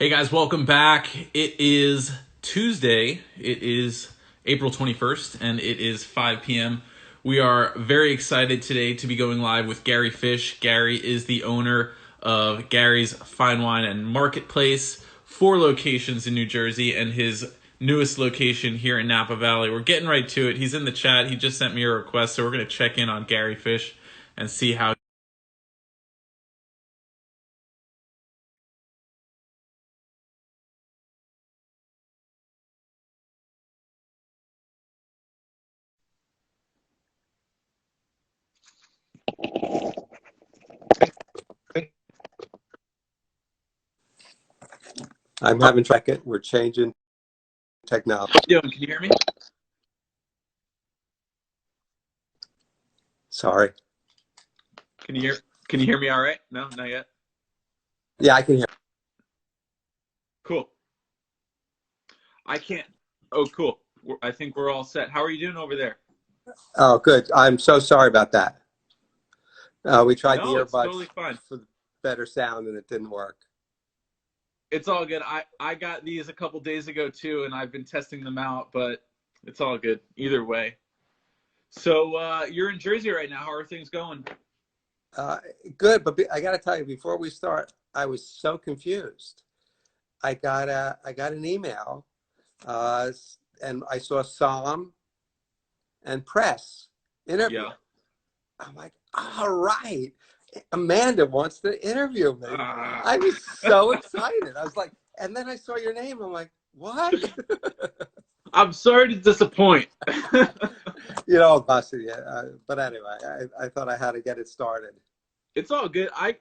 Hey guys, welcome back. It is Tuesday. It is April 21st and it is 5 p.m. We are very excited today to be going live with Gary Fisch. Gary is the owner of Gary's Fine Wine and Marketplace, 4 locations in New Jersey, and his newest location here in Napa Valley. We're getting right to it. He's in the chat. He just sent me a request, so we're going to check in on Gary Fisch and see how. I'm having track it. We're changing technology. Yo, can you hear me? Sorry. Can you hear? Can you hear me all right? No, not yet. Yeah, I can hear. Cool. I can't. Oh, cool. I think we're all set. How are you doing over there? Oh, good. I'm so sorry about that. We tried the No, it's earbuds totally fine. for better sound and it didn't work. It's all good. I got these a couple days ago too, and I've been testing them out, but it's all good either way. So you're in Jersey right now. How are things going? Uh, Good, but I got to tell you, before we start, I was so confused. I got an email, uh, and I saw Psalm and Press interview. Yeah. I'm like, all right, Amanda wants to interview me. Ah. I was so excited. I was like, and then I saw your name. I'm like, what? I'm sorry to disappoint. Busted, yeah. But anyway, I thought I had to get it started. It's all good. I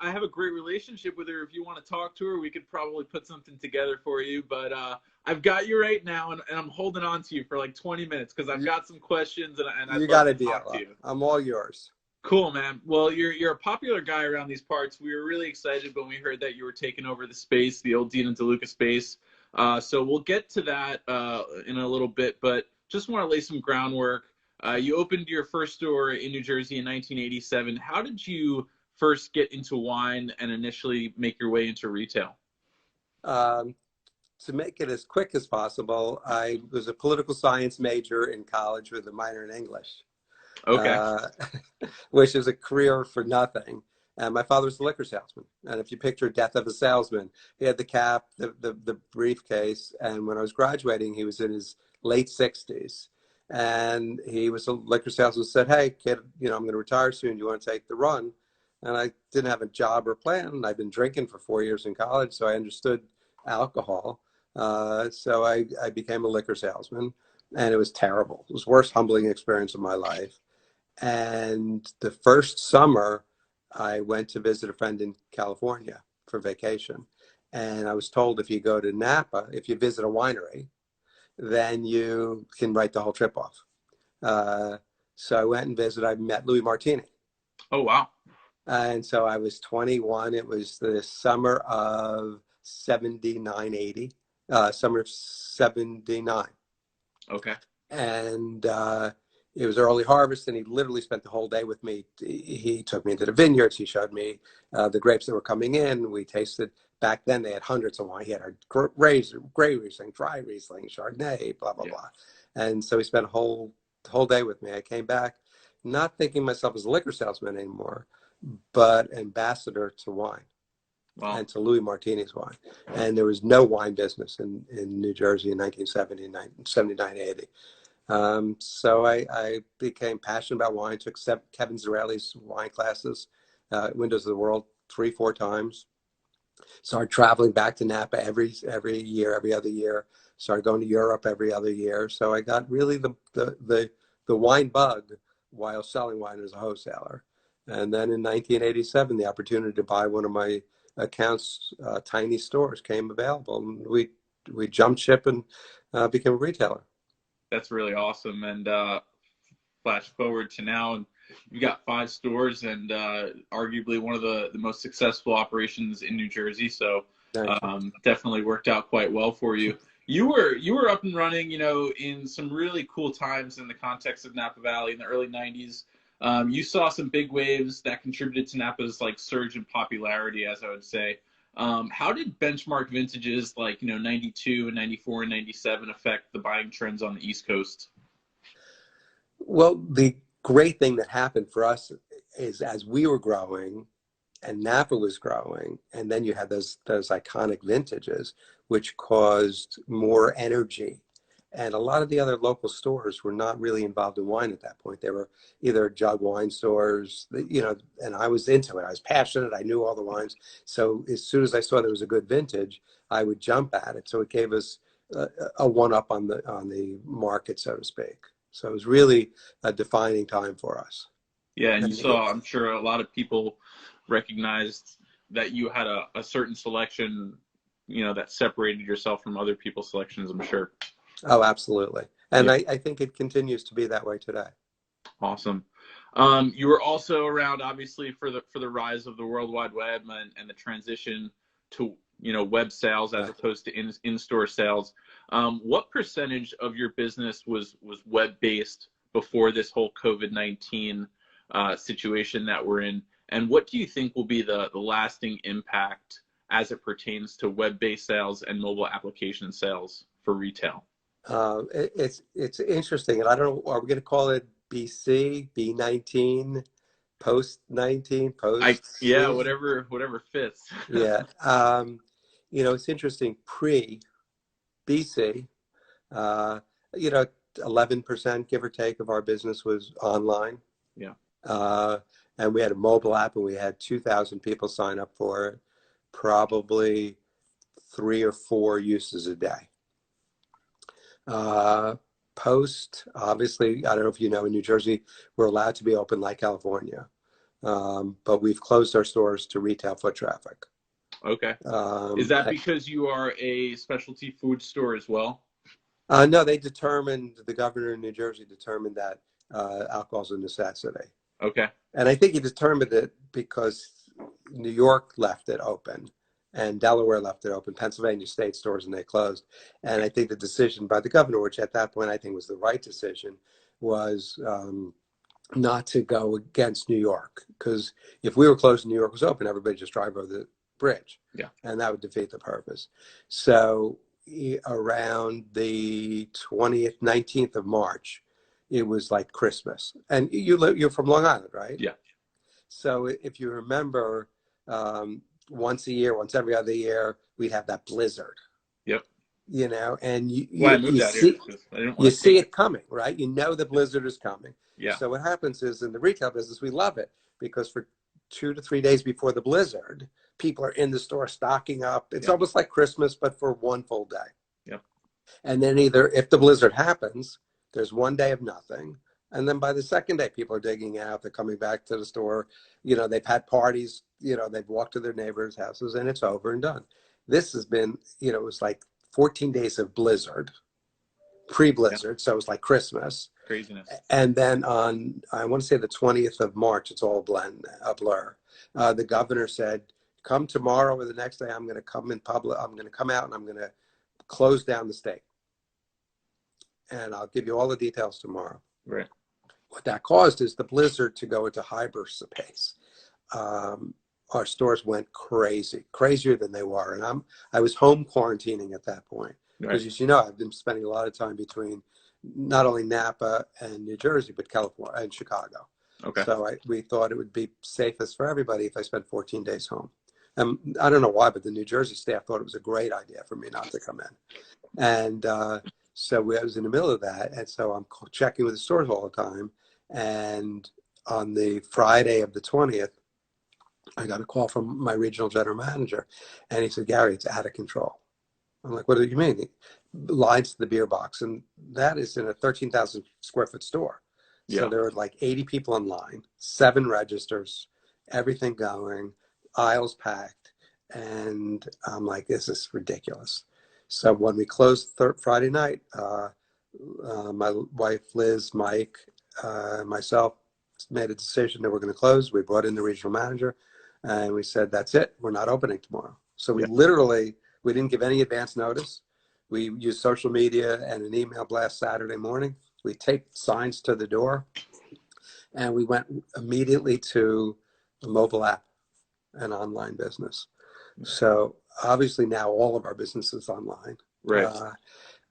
have a great relationship with her. If you want to talk to her, we could probably put something together for you. But I've got you right now, and I'm holding on to you for like 20 minutes because I've got some questions, and I'd You love got to a deal. talk to you. I'm all yours. Cool, man. Well, you're a popular guy around these parts. We were really excited when we heard that you were taking over the space, the old Dean and DeLuca space. So we'll get to that in a little bit, but just want to lay some groundwork. You opened your first store in New Jersey in 1987. How did you first get into wine and initially make your way into retail? Um, to make it as quick as possible, I was a political science major in college with a minor in English, Okay. uh, which is a career for nothing. And my father was a liquor salesman. And if you picture Death of a Salesman, he had the cap, the briefcase. And when I was graduating, he was in his late 60s. And he was a liquor salesman, said, hey, kid, I'm going to retire soon. Do you want to take the run? And I didn't have a job or plan. I'd been drinking for 4 years in college, so I understood alcohol. So I became a liquor salesman, and it was terrible. It was the worst humbling experience of my life. And the first summer, I went to visit a friend in California for vacation. And I was told if you go to Napa, if you visit a winery, then you can write the whole trip off. Uh, so I went and visited. I met Louis Martini. Oh, wow. And so I was 21. It was the summer of 79, 80, summer of 79. Okay. And it was early harvest, and he literally spent the whole day with me. He took me into the vineyards. He showed me the grapes that were coming in. We tasted. Back then, they had hundreds of wine. He had a gray Riesling, dry Riesling, Chardonnay, blah blah Yeah. blah. And so he spent a whole day with me. I came back, not thinking myself as a liquor salesman anymore, but ambassador to wine Wow. and to Louis Martini's wine. And there was no wine business in New Jersey in 1979, 79, 80. So I became passionate about wine, took Kevin Zarelli's wine classes, Windows of the World, 3, 4 times. Started traveling back to Napa every year, every other year. Started going to Europe every other year. So I got really the wine bug while selling wine as a wholesaler. And then in 1987, the opportunity to buy one of my accounts, tiny stores, came available. And we jumped ship and became a retailer. That's really awesome. And flash forward to now, and you got 5 stores and arguably one of the most successful operations in New Jersey. So Thank you. definitely worked out quite well for you. You were up and running, in some really cool times in the context of Napa Valley in the early '90s. You saw some big waves that contributed to Napa's like surge in popularity, as I would say. How did benchmark vintages like 92 and 94 and 97 affect the buying trends on the East Coast? Well, the great thing that happened for us is as we were growing and Napa was growing, and then you had those iconic vintages, which caused more energy. And a lot of the other local stores were not really involved in wine at that point. They were either jug wine stores, and I was into it. I was passionate. I knew all the wines. So as soon as I saw there was a good vintage, I would jump at it. So it gave us a one up on the market, so to speak. So it was really a defining time for us. Yeah, and you And saw, I'm sure a lot of people recognized that you had a certain selection, that separated yourself from other people's selections, I'm sure. Oh, absolutely. And Yeah, I think it continues to be that way today. awesome. You were also around, obviously, for the rise of the World Wide Web and the transition to web sales as Right. opposed to in-store sales. What percentage of your business was web based before this whole COVID-19 situation that we're in? And what do you think will be the lasting impact as it pertains to web-based sales and mobile application sales for retail? It's interesting, and I don't know. Are we going to call it BC, B19, post 19, post Yeah, C? whatever fits. Yeah. It's interesting. Pre BC, uh, you know, 11%, give or take, of our business was online. Yeah. Uh, and we had a mobile app, and we had 2,000 people sign up for it, probably 3 or 4 uses a day. Uh, Post, obviously, I don't know if you know, in New Jersey, we're allowed to be open like California, but we've closed our stores to retail foot traffic. Okay. Is Um, that because you are a specialty food store as well? no, the governor in New Jersey determined that alcohol is a necessity. Okay. And I think he determined it because New York left it open and Delaware left it open, Pennsylvania state stores, and they closed. And I think the decision by the governor, which at that point I think was the right decision, was not to go against New York. Because if we were closed and New York was open, everybody just drive over the bridge. Yeah. And that would defeat the purpose. So around the 20th, 19th of March, it was like Christmas. And you're from Long Island, right? Yeah. So if you remember, once a year, once every other year, we'd have that blizzard, Yep. and Well, I moved out here because I didn't you want to take see it. it coming, right? You know the blizzard is coming. Yeah. So what happens is in the retail business, we love it because for 2 to 3 days before the blizzard, people are in the store stocking up. It's Yeah. almost like Christmas, but for one full day. Yep. And then either if the blizzard happens, there's one day of nothing. And then by the second day, people are digging out. They're coming back to the store. They've had parties. They've walked to their neighbors' houses, and it's over and done. This has been, it was like 14 days of blizzard, Yeah. pre-blizzard. So it was like Christmas. Craziness. And then on, I want to say the 20th of March, it's all a blur. The governor said, come tomorrow or the next day, I'm going to come in public. I'm going to come out and I'm going to close down the state. And I'll give you all the details tomorrow. Right. What that caused is the blizzard to go into hyperspace. Our stores went crazy, crazier than they were. And I was home quarantining at that point. Because Right. as you know, I've been spending a lot of time between not only Napa and New Jersey, but California and Chicago. Okay. So we thought it would be safest for everybody if I spent 14 days home. I don't know why, but the New Jersey staff thought it was a great idea for me not to come in. And so I was in the middle of that. And so I'm checking with the stores all the time. And on the Friday of the 20th, I got a call from my regional general manager. And he said, Gary, it's out of control. I'm like, what do you mean? Lines to the beer box. And that is in a 13,000 square foot store. So Yeah. there were like 80 people in line, 7 registers, everything going, aisles packed. And I'm like, this is ridiculous. So when we closed Friday night, my wife, Liz, Mike, myself made a decision that we're going to close. We brought in the regional manager and we said, that's it. We're not opening tomorrow. So we didn't give any advance notice. We used social media and an email blast Saturday morning. We taped signs to the door and we went immediately to a mobile app and online business. So obviously now all of our business is online. Right.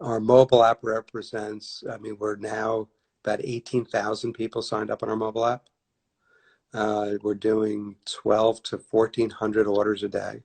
Our mobile app represents, I mean, we're now about 18,000 people signed up on our mobile app. We're doing 12 to 1,400 orders a day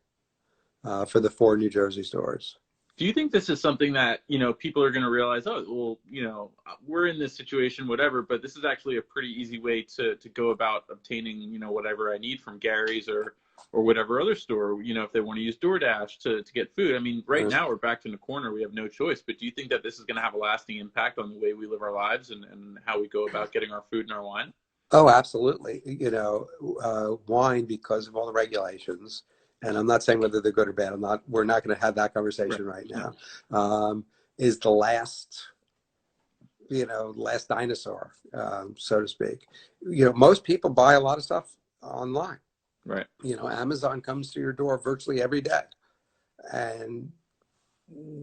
for the 4 New Jersey stores. Do you think this is something that, people are going to realize, oh, well, we're in this situation, whatever, but this is actually a pretty easy way to go about obtaining, whatever I need from Gary's or whatever other store, if they want to use DoorDash to get food. I mean, right now we're backed in a corner. We have no choice. But do you think that this is going to have a lasting impact on the way we live our lives and how we go about getting our food and our wine? Oh, absolutely. Wine, because of all the regulations, and I'm not saying whether they're good or bad. We're not going to have that conversation right now. Is the last dinosaur, so to speak. Most people buy a lot of stuff online. Right. Amazon comes to your door virtually every day. And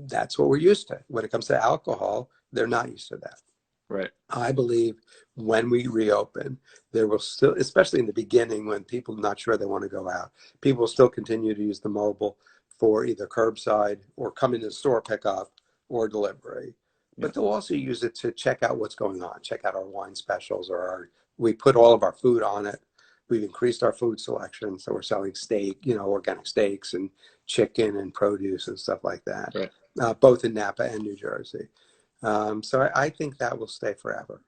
that's what we're used to. When it comes to alcohol, they're not used to that. Right. I believe when we reopen, there will still, especially in the beginning when people are not sure they want to go out, people will still continue to use the mobile for either curbside or come into the store pickup or delivery. But they'll also use it to check out what's going on, check out our wine specials, we put all of our food on it. We've increased our food selection, so we're selling steak, organic steaks and chicken and produce and stuff like that, right. Both in Napa and New Jersey. So I think that will stay forever.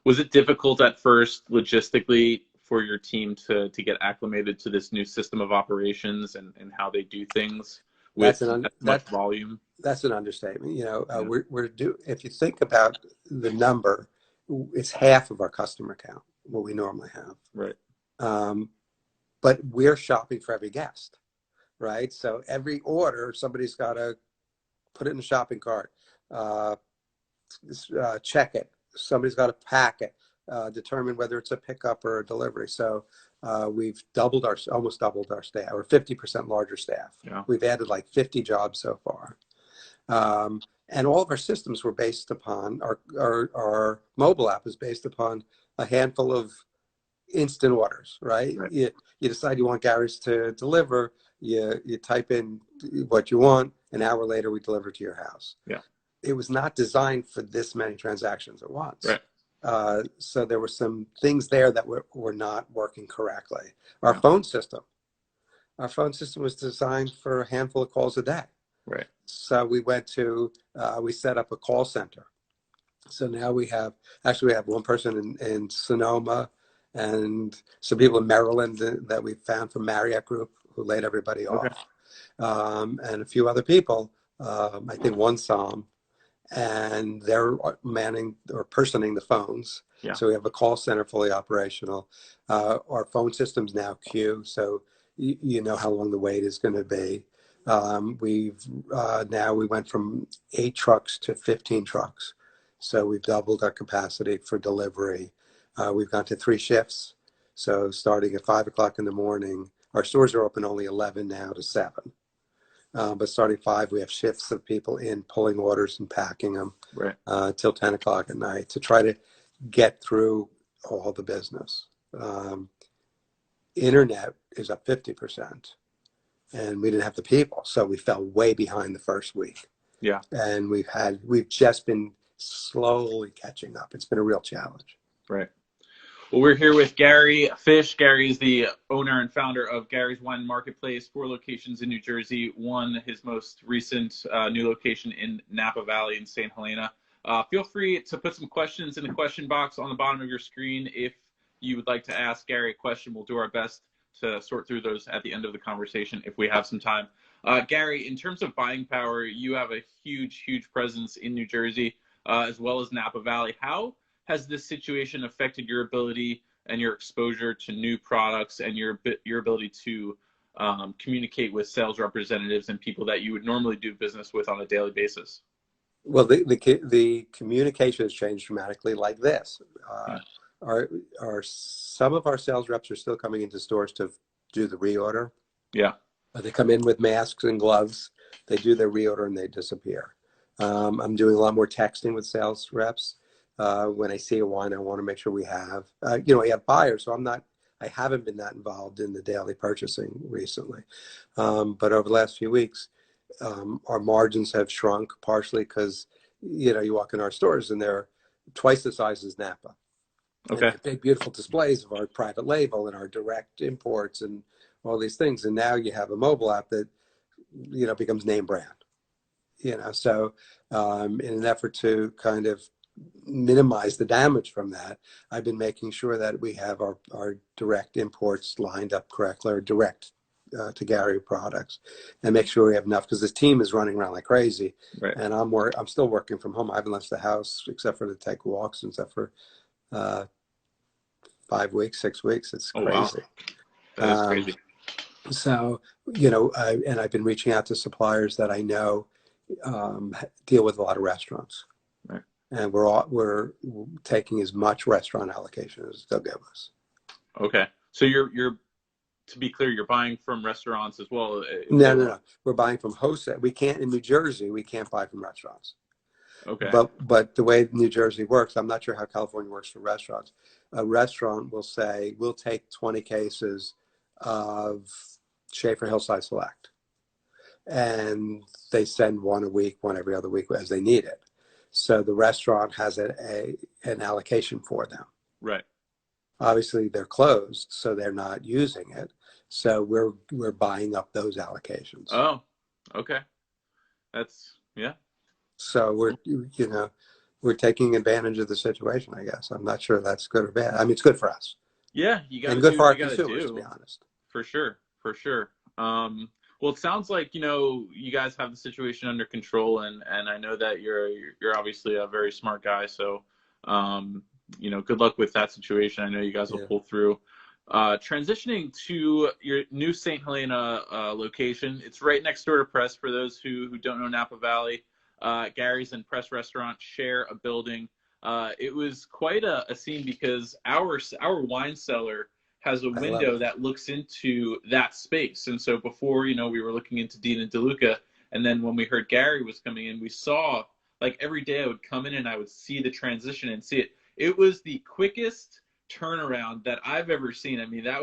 Was it difficult at first logistically for your team to get acclimated to this new system of operations and how they do things with much volume? That's an understatement. If you think about the number, it's half of our customer count, what we normally have. Right. But we're shopping for every guest, right? So every order, somebody's got to put it in the shopping cart, check it. Somebody's got to pack it, determine whether it's a pickup or a delivery. So we've almost doubled our staff, or 50% larger staff. Yeah. We've added like 50 jobs so far. And all of our systems were based upon, our mobile app is based upon a handful of instant orders, right? You decide you want Gary's to deliver, you type in what you want, an hour later we deliver to your house. Yeah. It was not designed for this many transactions at once. Right. So there were some things there that were not working correctly. Our phone system was designed for a handful of calls a day. Right. So we set up a call center. So now we have one person in Sonoma and some people in Maryland that we found from Marriott Group who laid everybody off. And a few other people, I think one Psalm, and they're manning or personing the phones. Yeah. So we have a call center fully operational. Our phone system's now queue, so you know how long the wait is going to be. We went from 8 trucks to 15 trucks. So we've doubled our capacity for delivery. We've gone to 3 shifts. So starting at 5 o'clock in the morning, our stores are open only 11 now to 7. But starting 5, we have shifts of people in pulling orders and packing them till 10 o'clock at night to try to get through all the business. Internet is up 50%. And we didn't have the people, so we fell way behind the first week. Yeah. And we've just been slowly catching up. It's been a real challenge. Right. Well, we're here with Gary Fisch. Gary is the owner and founder of Gary's Wine Marketplace, 4 locations in New Jersey, his most recent new location in Napa Valley in St. Helena. Feel free to put some questions in the question box on the bottom of your screen. If you would like to ask Gary a question, we'll do our best to sort through those at the end of the conversation if we have some time. Gary, in terms of buying power, you have a huge presence in New Jersey as well as Napa Valley. How has this situation affected your ability and your exposure to new products and your ability to communicate with sales representatives and people that you would normally do business with on a daily basis? Well, the communication has changed dramatically like this. Some of our sales reps are still coming into stores to do the reorder. Yeah. They come in with masks and gloves. They do their reorder and they disappear. I'm doing a lot more texting with sales reps. When I see a wine, I want to make sure we have. We have buyers, so I'm not I haven't been that involved in the daily purchasing recently. But over the last few weeks, our margins have shrunk partially because, you walk in our stores and they're twice the size as Napa. And they Okay. have big, beautiful displays of our private label and our direct imports and all these things. And now you have a mobile app that, becomes name brand. So in an effort to kind of minimize the damage from that, I've been making sure that we have our direct imports lined up correctly, or direct to Gary products, and make sure we have enough, because this team is running around like crazy. Right. And I'm still working from home. I haven't left the house except for to take walks, except for 5 weeks, 6 weeks. It's Oh wow, crazy. that is Um, crazy. so, and I've been reaching out to suppliers that I know deal with a lot of restaurants, Right. and we're taking as much restaurant allocation as they'll give us. Okay. So you're to be clear, you're buying from restaurants as well if they No. want. We're buying from wholesale. We can't in New Jersey. We can't buy from restaurants. Okay. But the way New Jersey works, I'm not sure how California works for restaurants. A restaurant will say, we'll take 20 cases of Schaefer Hillside Select, and they send one a week, one every other week as they need it. So the restaurant has an allocation for them. Right. Obviously, they're closed, so they're not using it. So we're buying up those allocations. Oh, okay. That's yeah. So we're taking advantage of the situation, I guess. I'm not sure that's good or bad. I mean, it's good for us Yeah, you got and to good do for what our you got to consumers, to be do. honest. For sure, for sure. Well, it sounds like you guys have the situation under control, and I know that you're obviously a very smart guy. So, good luck with that situation. I know you guys will Yeah. pull through. Transitioning to your new St. Helena location, it's right next door to Press. For those who don't know Napa Valley, Gary's and Press Restaurant share a building. It was quite a scene because our wine cellar has a I love window it. that looks into that space. And so before, we were looking into Dean and DeLuca. And then when we heard Gary was coming in, we saw, like, every day I would come in and I would see the transition and see it. It was the quickest turnaround that I've ever seen. I mean, it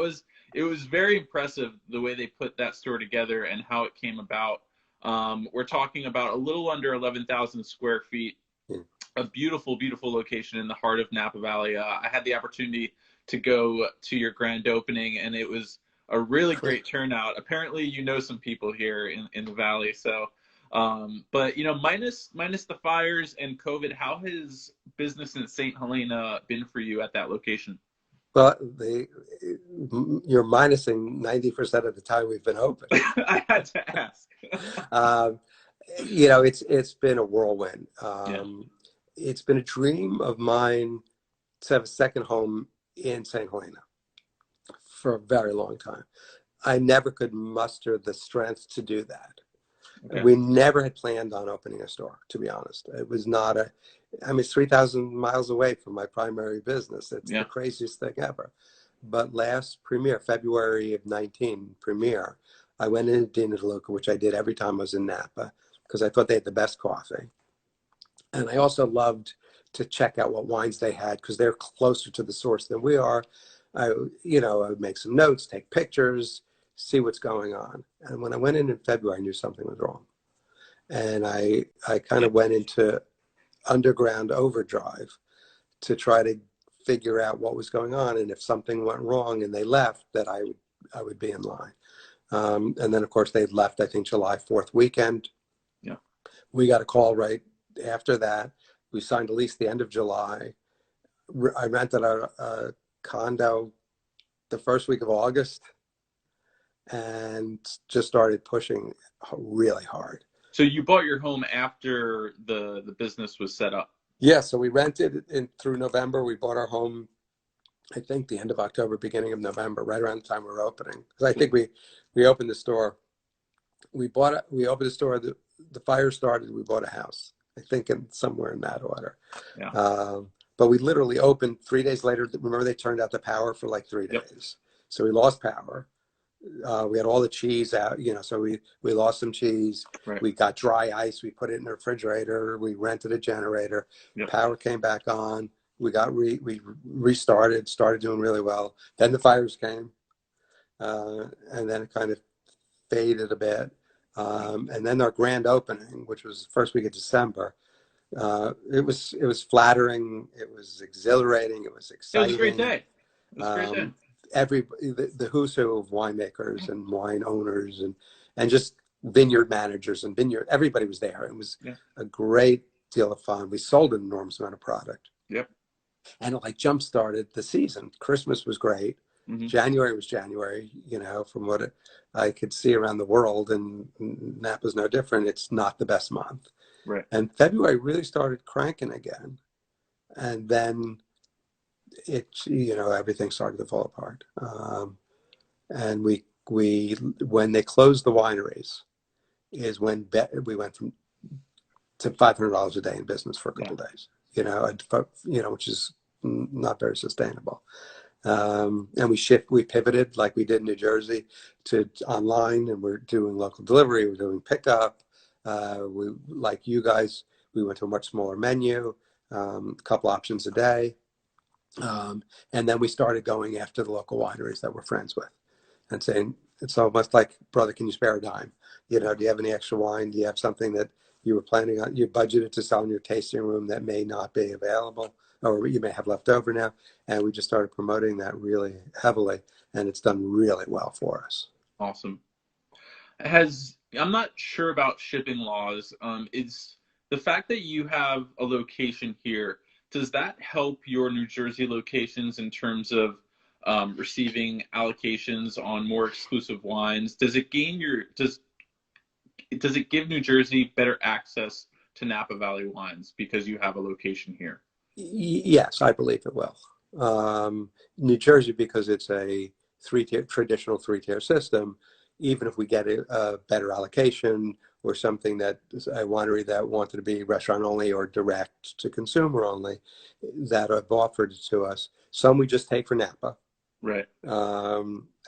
was very impressive the way they put that store together and how it came about. We're talking about a little under 11,000 square feet, Yeah. a beautiful, beautiful location in the heart of Napa Valley. I had the opportunity to go to your grand opening, and it was a really great turnout. Apparently, some people here in the valley. So, but minus the fires and COVID, how has business in St. Helena been for you at that location? Well, you're minusing 90% of the time we've been open. I had to ask. um, it's been a whirlwind. Yeah. It's been a dream of mine to have a second home in St. Helena for a very long time. I never could muster the strength to do that. Okay. We never had planned on opening a store, to be honest. It was not it's 3,000 miles away from my primary business. It's the craziest thing ever. But last premiere, February of 19 premiere, I went into Dean and DeLuca, which I did every time I was in Napa, because I thought they had the best coffee. And I also loved to check out what wines they had, because they're closer to the source than we are. I would make some notes, take pictures, see what's going on. And when I went in February, I knew something was wrong. And I kind of went into underground overdrive to try to figure out what was going on. And if something went wrong and they left, that I would be in line. And then, of course, they left, I think, July 4th weekend. Yeah. We got a call right after that. We signed a lease the end of July. I rented a condo the first week of August and just started pushing really hard. So you bought your home after the business was set up? Yeah, so we rented through November. We bought our home, I think, the end of October, beginning of November, right around the time we were opening. Because I think we opened the store. We opened the store. The fire started. We bought a house. I think somewhere in that order. Yeah. But we literally opened 3 days later. Remember, they turned out the power for like 3 days. Yep. So we lost power. We had all the cheese out, so we lost some cheese. Right. We got dry ice. We put it in the refrigerator. We rented a generator. Yep. Power came back on. we restarted, started doing really well. Then the fires came, and then it kind of faded a bit. And then our grand opening, which was the first week of December, it was flattering, it was exhilarating, it was It was a great exciting. day. It was a great day. Um, the who's who of winemakers and wine owners and just vineyard managers and vineyard, everybody was there. It was Yeah. a great deal of fun. We sold an enormous amount of product, Yep. and it like jump started the season. Christmas was great. Hmm. January was January, from what I could see around the world, and Napa's no different. It's not the best month. Right. And February really started cranking again. And then everything started to fall apart. And when they closed the wineries is when we went to $500 a day in business for a Yeah. couple of days, which is not very sustainable. And we pivoted like we did in New Jersey to online, and we're doing local delivery, we're doing pickup. Like you guys, we went to a much smaller menu, a couple options a day. And then we started going after the local wineries that we're friends with and saying, it's almost like, brother, can you spare a dime? Do you have any extra wine? Do you have something that you were planning on, you budgeted to sell in your tasting room that may not be available, or you may have left over now? And we just started promoting that really heavily, and it's done really well for us. Awesome. I'm not sure about shipping laws. Is the fact that you have a location here, does that help your New Jersey locations in terms of receiving allocations on more exclusive wines? Does it give New Jersey better access to Napa Valley wines because you have a location here? Yes, I believe it will. New Jersey, because it's a traditional three-tier system, even if we get a better allocation or something that a winery that wanted to be restaurant only or direct to consumer only that have offered it to us, some we just take for Napa, Right.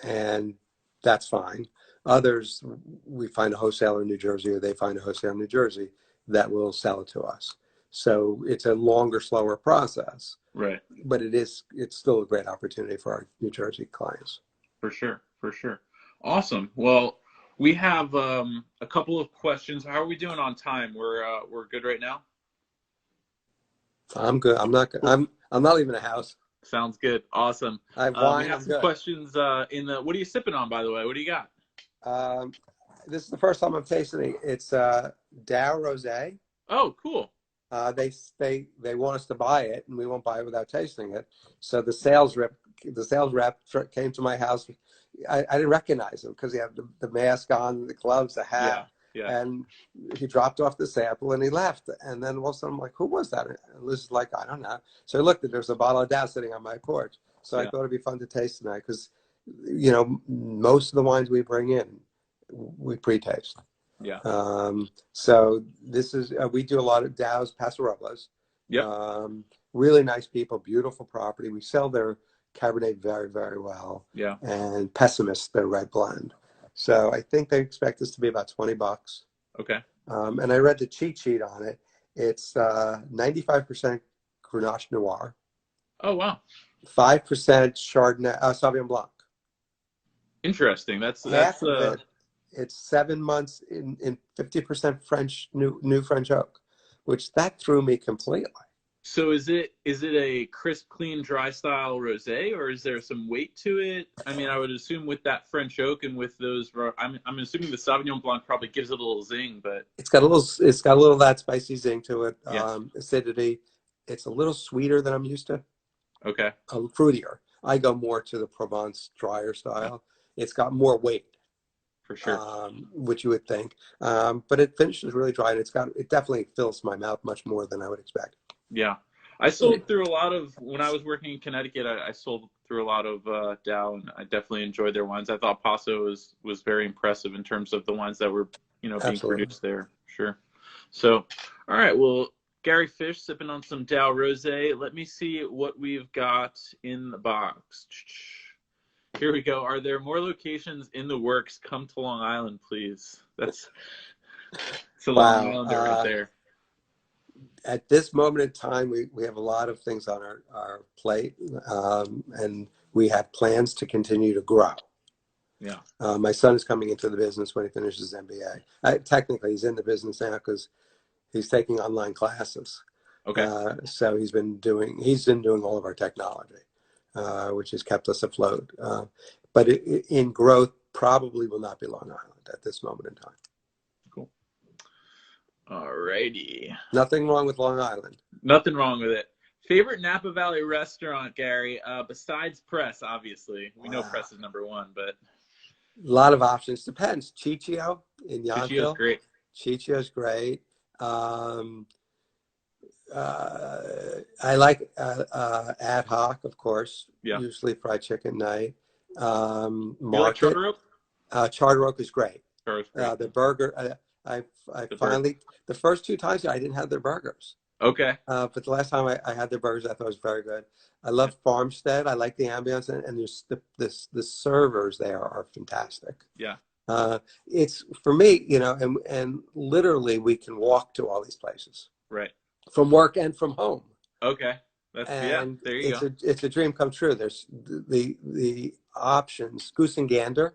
and that's fine. Others, we find a wholesaler in New Jersey, or they find a wholesaler in New Jersey that will sell it to us. So it's a longer, slower process, Right. but it's still a great opportunity for our New Jersey clients. For sure. For sure. Awesome. Well, we have a couple of questions. How are we doing on time? We're good right now. I'm good. Cool. I'm not leaving the house. Sounds good. Awesome. I have We wine. have I'm some good. questions in the. What are you sipping on, by the way? What do you got? Um, this is the first time I'm tasting it. It's Dow Rosé. Oh, cool. They want us to buy it, and we won't buy it without tasting it. So the sales rep came to my house. I didn't recognize him because he had the mask on, the gloves, the Yeah. hat, Yeah. and he dropped off the sample and he left. And then all of a sudden I'm like, who was that? And Liz is like, I don't know. So I looked, and there's a bottle of Dow sitting on my porch. So I Yeah. thought it'd be fun to taste tonight because, most of the wines we bring in, we pre-taste. Yeah. So this is we do a lot of Dow's Paso Robles. Yep. Really nice people, beautiful property. We sell their Cabernet very, very well. Yeah. And Pessimist, their red blend. So I think they expect this to be about $20. Okay. And I read the cheat sheet on it. It's 95% Grenache Noir, Oh, wow. 5% Chardonnay, Sauvignon Blanc. Interesting. Half of it, it's 7 months in 50% French, new French oak, which that threw me completely. So is it a crisp, clean, dry style rosé, or is there some weight to it? I mean, I would assume with that French oak and with those, I'm assuming the Sauvignon Blanc probably gives it a little zing, but It's got a little of that spicy zing to it, yeah. acidity. It's a little sweeter than I'm used to, Okay. fruitier. I go more to the Provence drier Yeah, style. It's got more weight, for sure. which you would think, but it finishes really dry, and it definitely fills my mouth much more than I would expect. Yeah. I sold through a lot of, when I was working in Connecticut, I sold through a lot of Dow, and I definitely enjoyed their wines. I thought Paso was very impressive in terms of the wines that were, being Absolutely. produced there. Sure. So, all right. Well, Gary Fisch sipping on some Dow Rosé. Let me see what we've got in the box. Here we go. Are there more locations in the works? Come to Long Island, please. It's a Long Wow. Islander right there. at this moment in time, we have a lot of things on our plate, and we have plans to continue to grow. Yeah. My son is coming into the business when he finishes his MBA. Technically, he's in the business now because he's taking online classes. Okay. So he's been doing all of our technology, which has kept us afloat. But in growth, probably will not be Long Island at this moment in time. Cool. Alrighty. Nothing wrong with Long Island. Nothing wrong with it. Favorite Napa Valley restaurant, Gary? Besides Press, obviously. We know Press is number one, but a lot of options. Depends. Ciccio in Chichio's Yountville. great. Ciccio's great. I like Ad Hoc, of course. Yeah. Usually fried chicken night. You like Market. Charter Oak? Charter Oak is great. Charter Oak's great. The burger. I finally the first two times I didn't have their burgers. Okay. But the last time I had their burgers, I thought it was very good. I love Farmstead. I like the ambience, and there's the servers there are fantastic. Yeah. It's for me, and literally we can walk to all these places. Right. From work and from home. Okay. There you go. It's a dream come true. There's the options. Goose and Gander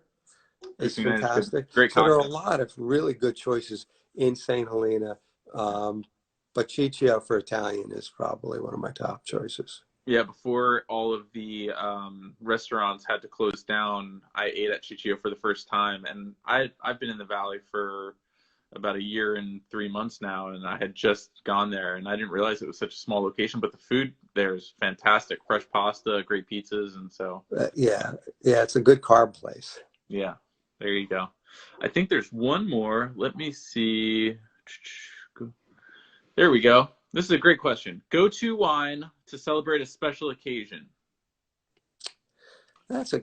is fantastic. Great so cocktail. there are a lot of really good choices in St. Helena. But Ciccio for Italian is probably one of my top choices. Yeah, before all of the restaurants had to close down, I ate at Ciccio for the first time, and I've been in the Valley for about a year and 3 months now, and I had just gone there, and I didn't realize it was such a small location, but the food there is fantastic. Fresh pasta, great pizzas, and so. Yeah, it's a good carb place. Yeah, there you go. I think there's one more. Let me see. There we go. This is a great question. Go-to wine to celebrate a special occasion. That's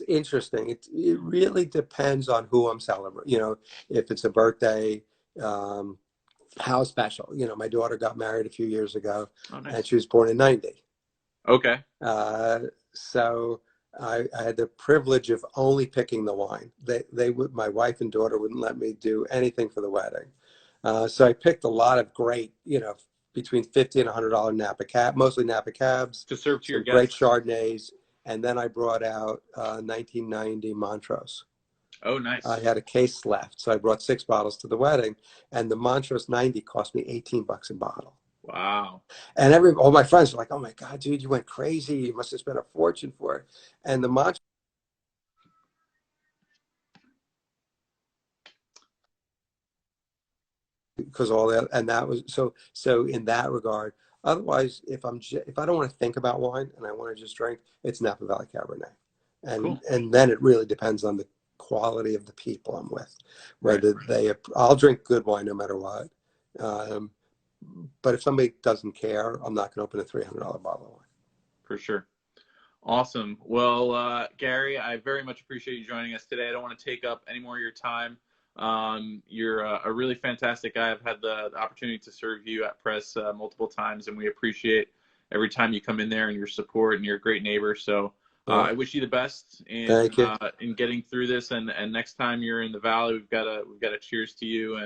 interesting. It really depends on who I'm celebrating. If it's a birthday, how special. My daughter got married a few years ago, nice. And she was born in 90. Okay. So I had the privilege of only picking the wine. My wife and daughter wouldn't let me do anything for the wedding. So I picked a lot of great, between $50 and $100 Napa Cab, mostly Napa Cabs. To serve to your guests. Great Chardonnays. And then I brought out 1990 Montrose. Oh, nice. I had a case left, so I brought 6 bottles to the wedding. And the Montrose 90 cost me $18 a bottle. Wow. And all my friends were like, oh my God, dude, you went crazy. You must have spent a fortune for it. And the Montrose. Because all that, and that was so in that regard. Otherwise, if I don't want to think about wine and I want to just drink, it's Napa Valley Cabernet, and cool. And then it really depends on the quality of the people I'm with, whether I'll drink good wine no matter what. But if somebody doesn't care, I'm not going to open a $300 bottle of wine. For sure. Awesome. Well, Gary, I very much appreciate you joining us today. I don't want to take up any more of your time. You're a really fantastic guy. I've had the opportunity to serve you at Press multiple times, and we appreciate every time you come in there and your support, and you're a great neighbor. So I wish you the best in getting through this. And next time you're in the Valley, we've got a cheers to you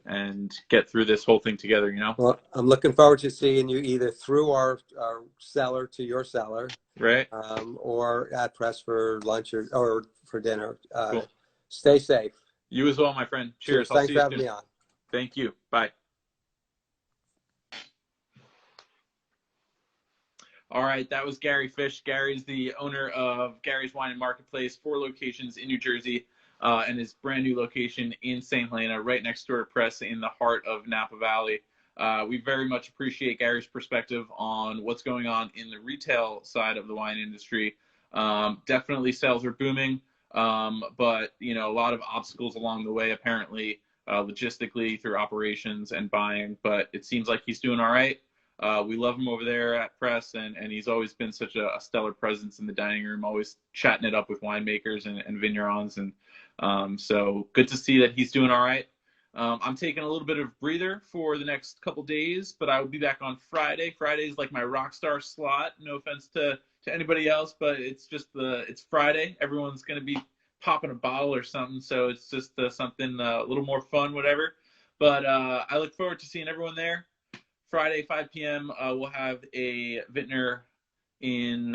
and get through this whole thing together. Well, I'm looking forward to seeing you either through our cellar to your cellar, right, or at Press for lunch or for dinner. Cool. Stay safe. You as well, my friend. Cheers. Thanks for having me on. Thank you. Bye. All right, that was Gary Fisch. Gary's the owner of Gary's Wine and Marketplace, 4 locations in New Jersey, and his brand new location in St. Helena, right next door to Press in the heart of Napa Valley. We very much appreciate Gary's perspective on what's going on in the retail side of the wine industry. Definitely sales are booming. But a lot of obstacles along the way, apparently, logistically through operations and buying, but it seems like he's doing all right. We love him over there at Press, and he's always been such a stellar presence in the dining room, always chatting it up with winemakers and vignerons. And so good to see that he's doing all right. I'm taking a little bit of breather for the next couple days, but I will be back on Friday. Friday is like my rock star slot. No offense to anybody else, but it's Friday. Everyone's going to be popping a bottle or something, so it's just something a little more fun, whatever. But I look forward to seeing everyone there. Friday, 5 p.m. We'll have a vintner in.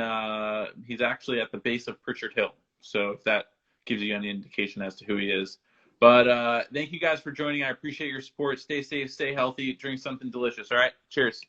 He's actually at the base of Pritchard Hill. So if that gives you any indication as to who he is. But thank you guys for joining. I appreciate your support. Stay safe, stay healthy, drink something delicious. All right, cheers.